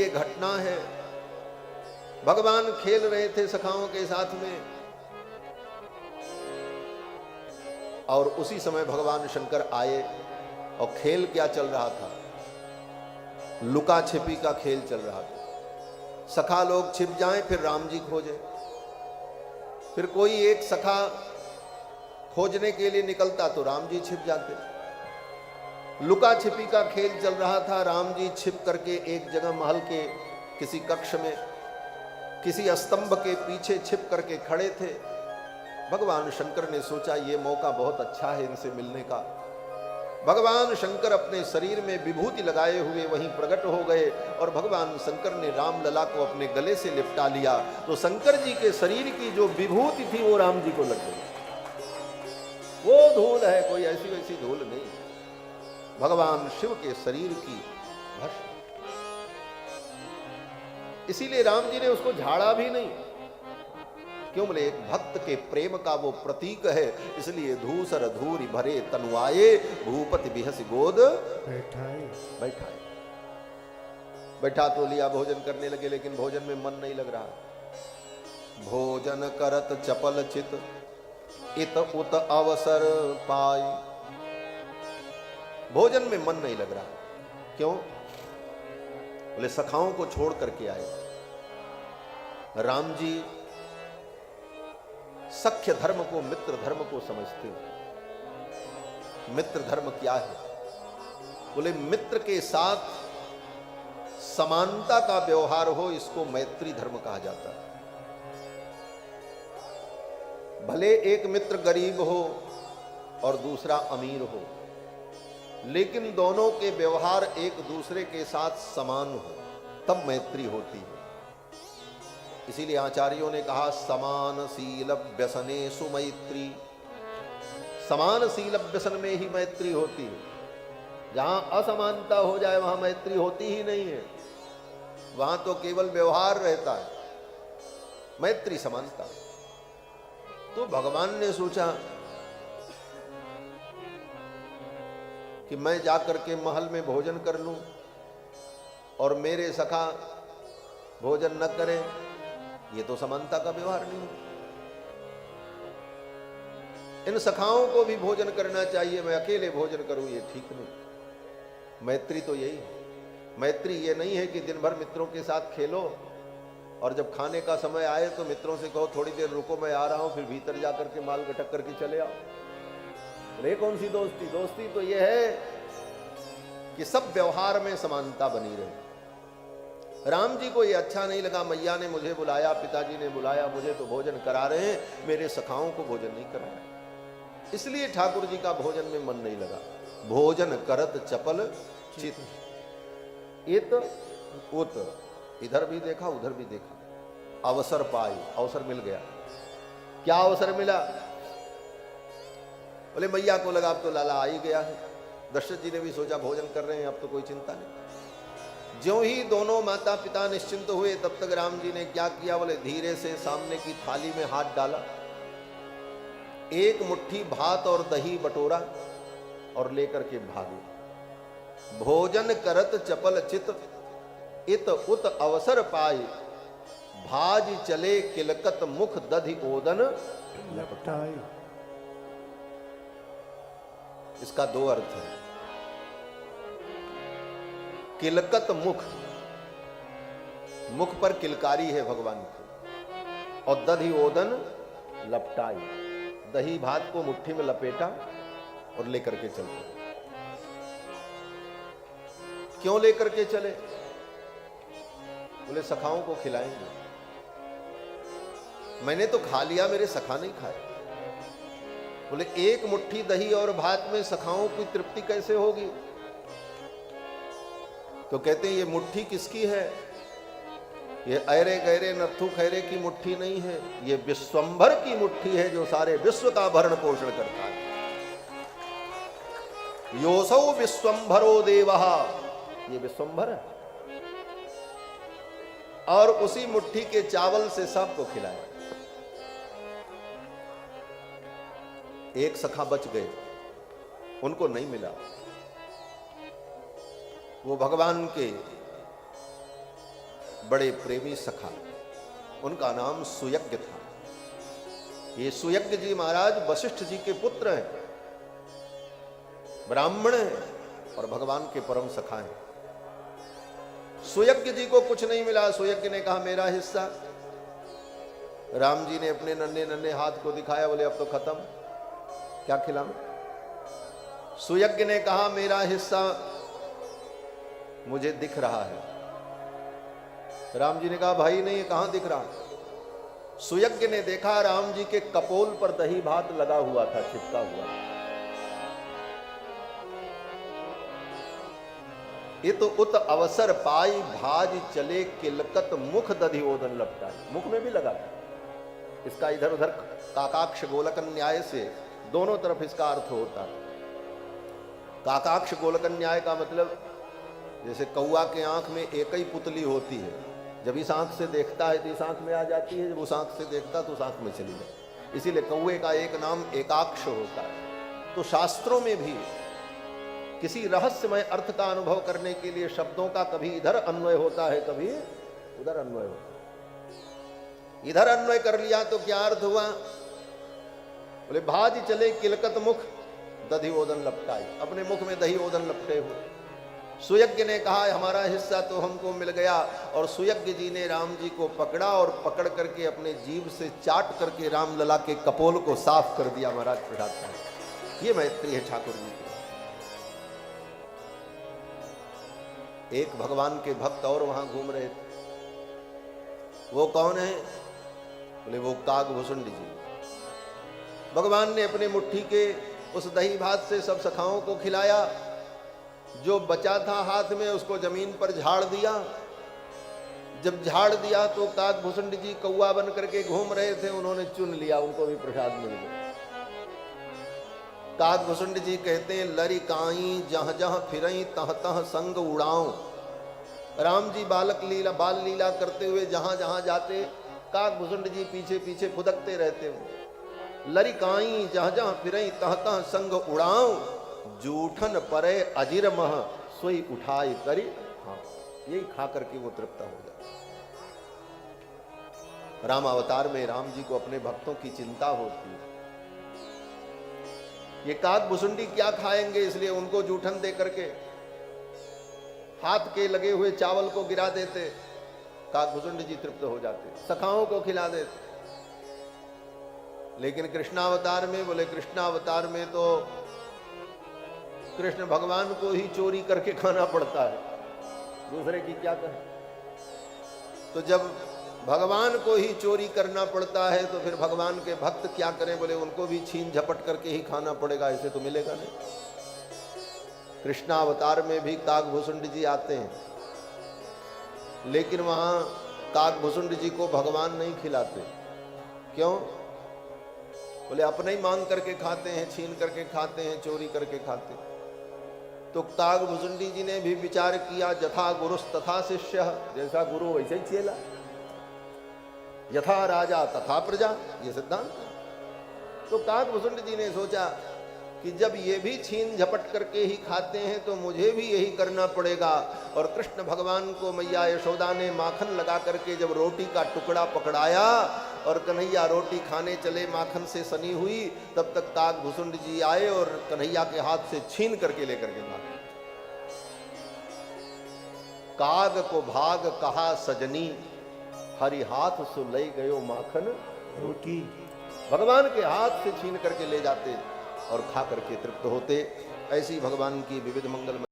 ये घटना है। भगवान खेल रहे थे सखाओं के साथ में, और उसी समय भगवान शंकर आए। और खेल क्या चल रहा था? लुका छिपी का खेल चल रहा था। सखा लोग छिप जाएं, फिर राम जी खोजें। फिर कोई एक सखा खोजने के लिए निकलता तो राम जी छिप जाते। लुका छिपी का खेल चल रहा था। राम जी छिप करके एक जगह महल के किसी कक्ष में किसी स्तंभ के पीछे छिप करके खड़े थे। भगवान शंकर ने सोचा ये मौका बहुत अच्छा है इनसे मिलने का। भगवान शंकर अपने शरीर में विभूति लगाए हुए वहीं प्रकट हो गए और भगवान शंकर ने राम लला को अपने गले से लिपटा लिया। तो शंकर जी के शरीर की जो विभूति थी वो राम जी को लग गई। वो धूल है, कोई ऐसी वैसी धूल नहीं, भगवान शिव के शरीर की भस्म। इसीलिए राम जी ने उसको झाड़ा भी नहीं। क्यों? बोले एक भक्त के प्रेम का वो प्रतीक है, इसलिए धूसर धूरी भरे तनुआए, भूपति बिहस गोद बैठाए। बैठा तो लिया, भोजन करने लगे, लेकिन भोजन में मन नहीं लग रहा। भोजन करत चपल चित इत उत अवसर पाई। भोजन में मन नहीं लग रहा। क्यों? बोले सखाओं को छोड़ करके आए। राम जी सख्य धर्म को मित्र धर्म को समझते हो। मित्र धर्म क्या है? बोले मित्र के साथ समानता का व्यवहार हो, इसको मैत्री धर्म कहा जाता है। भले एक मित्र गरीब हो और दूसरा अमीर हो, लेकिन दोनों के व्यवहार एक दूसरे के साथ समान हो, तब मैत्री होती है। इसीलिए आचार्यों ने कहा समान शील व्यसने सुमैत्री। समान शील व्यसन में ही मैत्री होती है। जहां असमानता हो जाए वहां मैत्री होती ही नहीं है, वहां तो केवल व्यवहार रहता है। मैत्री समानता। तो भगवान ने सोचा कि मैं जाकर के महल में भोजन कर लूं और मेरे सखा भोजन न करें, ये तो समानता का व्यवहार नहीं। इन सखाओं को भी भोजन करना चाहिए, मैं अकेले भोजन करूं ये ठीक नहीं। मैत्री तो यही है। मैत्री ये नहीं है कि दिन भर मित्रों के साथ खेलो और जब खाने का समय आए तो मित्रों से कहो थोड़ी देर रुको मैं आ रहा हूं, फिर भीतर जाकर के माल गटक करके चले आओ। ये कौन सी दोस्ती? दोस्ती तो ये है कि सब व्यवहार में समानता बनी रहे। राम जी को ये अच्छा नहीं लगा, मैया ने मुझे बुलाया, पिताजी ने बुलाया, मुझे तो भोजन करा रहे हैं, मेरे सखाओं को भोजन नहीं कराया। इसलिए ठाकुर जी का भोजन में मन नहीं लगा। भोजन करत चपल चित इत उत, इधर भी देखा उधर भी देखा। अवसर पाई, अवसर मिल गया। क्या अवसर मिला? बोले मैया को लगा अब तो लाला आ ही गया है। दशरथ जी ने भी सोचा भोजन कर रहे हैं, अब तो कोई चिंता नहीं। ज्यों ही दोनों माता पिता निश्चिंत हुए, तब तक राम जी ने क्या किया? बोले धीरे से सामने की थाली में हाथ डाला, एक मुट्ठी भात और दही बटोरा और लेकर के भागे। भोजन करत चपल चित इत उत अवसर पाए, भाज चले किलकत मुख दधि ओदन लपटाए। इसका दो अर्थ है। किलकत मुख, मुख पर किलकारी है भगवान की, और दधि ओदन लपटाई, दही भात को मुट्ठी में लपेटा और लेकर के चलते। क्यों लेकर के चले? बोले सखाओं को खिलाएंगे। मैंने तो खा लिया, मेरे सखा नहीं खाए। बोले एक मुट्ठी दही और भात में सखाओं की तृप्ति कैसे होगी? तो कहते हैं ये मुट्ठी किसकी है? ये ऐरे गैरे नत्थु खैरे की मुट्ठी नहीं है, ये विश्वंभर की मुट्ठी है जो सारे विश्व का भरण पोषण करता है। योसौ विश्वंभरो देवः, ये विश्वंभर है। और उसी मुट्ठी के चावल से सबको खिलाया। एक सखा बच गए, उनको नहीं मिला। वो भगवान के बड़े प्रेमी सखा, उनका नाम सुयज्ञ था। ये सुयज्ञ जी महाराज वशिष्ठ जी के पुत्र हैं, ब्राह्मण हैं और भगवान के परम सखा हैं। सुयज्ञ जी को कुछ नहीं मिला। सुयज्ञ ने कहा मेरा हिस्सा। राम जी ने अपने नन्हे नन्हे हाथ को दिखाया, बोले अब तो खत्म, क्या खिलाऊं। सुयज्ञ ने कहा मेरा हिस्सा मुझे दिख रहा है। राम जी ने कहा भाई नहीं, कहां दिख रहा। सुयज्ञ ने देखा राम जी के कपोल पर दही भात लगा हुआ था, चिपका हुआ। इत उत अवसर पाई भाज चले किलकत मुख दधि ओदन लपटाई। मुख में भी लगा था। इसका इधर उधर काकाक्ष गोलक न्याय से दोनों तरफ इसका अर्थ होता है। काकाक्ष गोलक न्याय का मतलब जैसे कौआ के आंख में एक ही पुतली होती है, जब इस आंख से देखता है तो इस आंख में आ जाती है, जब उस आंख से देखता तो उस आंख में चली जाती। इसीलिए कौए का एक नाम एकाक्ष होता है। तो शास्त्रों में भी किसी रहस्यमय अर्थ का अनुभव करने के लिए शब्दों का कभी इधर अन्वय होता है, कभी उधर अन्वय होता है। इधर अन्वय कर लिया तो क्या अर्थ हुआ, बोले भाज चले किलकत मुख दधि ओदन लपटाई, अपने मुख में दही ओदन लपटे हुए। सुयज्ञ ने कहा हमारा हिस्सा तो हमको मिल गया, और सुयज्ञ जी ने राम जी को पकड़ा और पकड़ करके अपने जीभ से चाट करके राम लला के कपोल को साफ कर दिया। महाराज प्रसाद का ये मैत्री है ठाकुर जी की। एक भगवान के भक्त और वहां घूम रहे थे। वो कौन है, बोले वो कागभूषुंड जी। भगवान ने अपने मुट्ठी के उस दही भात से सब सखाओं को खिलाया। जो बचा था हाथ में उसको जमीन पर झाड़ दिया। जब झाड़ दिया तो कागभूषुंड जी कौआ बन करके घूम रहे थे, उन्होंने चुन लिया, उनको भी प्रसाद मिल गया। कागभूषुंड जी कहते हैं लरी काई जहां जहां फिरई तह तह संग उड़ाऊं। राम जी बाल लीला करते हुए जहां जहां जाते कागभूषुंड जी पीछे पीछे फुदकते रहते हो। लरी काई जहां जहां फिरई तह तह संग उड़ाऊं, जूठन परे अजिर मह सोई उठाई करी। हाँ, यही खा करके वो तृप्त हो जाए। राम अवतार में राम जी को अपने भक्तों की चिंता होती है। ये कागभूषुंडी क्या खाएंगे, इसलिए उनको जूठन दे करके हाथ के लगे हुए चावल को गिरा देते, कागभूषुंड जी तृप्त हो जाते, सखाओं को खिला देते। लेकिन कृष्णावतार में, बोले कृष्णावतार में तो कृष्ण भगवान को ही चोरी करके खाना पड़ता है, दूसरे की क्या कहें। तो जब भगवान को ही चोरी करना पड़ता है तो फिर भगवान के भक्त क्या करें, बोले उनको भी छीन झपट करके ही खाना पड़ेगा, ऐसे तो मिलेगा नहीं। कृष्णावतार में भी कागभूषुंड जी आते हैं, लेकिन वहां कागभूषुंड जी को भगवान नहीं खिलाते। क्यों, बोले अपने ही मांग करके खाते हैं, छीन करके खाते हैं, चोरी करके खाते हैं। तो कागभूषुंडी जी ने भी विचार किया, यथा गुरुस तथा शिष्य, जैसा गुरु वैसे ही चेला, यथा राजा तथा प्रजा, ये सिद्धांत। तो कागभूषुंड जी ने सोचा कि जब ये भी छीन झपट करके ही खाते हैं तो मुझे भी यही करना पड़ेगा। और कृष्ण भगवान को मैया यशोदा ने माखन लगा करके जब रोटी का टुकड़ा पकड़ाया और कन्हैया रोटी खाने चले, माखन से सनी हुई, तब तक कागभूषुंड जी आए और कन्हैया के हाथ से छीन करके लेकर के भागे। काग को भाग कहा सजनी, हरि हाथ सु लई गयो माखन रोटी। भगवान के हाथ से छीन करके ले जाते और खा करके तृप्त होते। ऐसी भगवान की विविध मंगलमय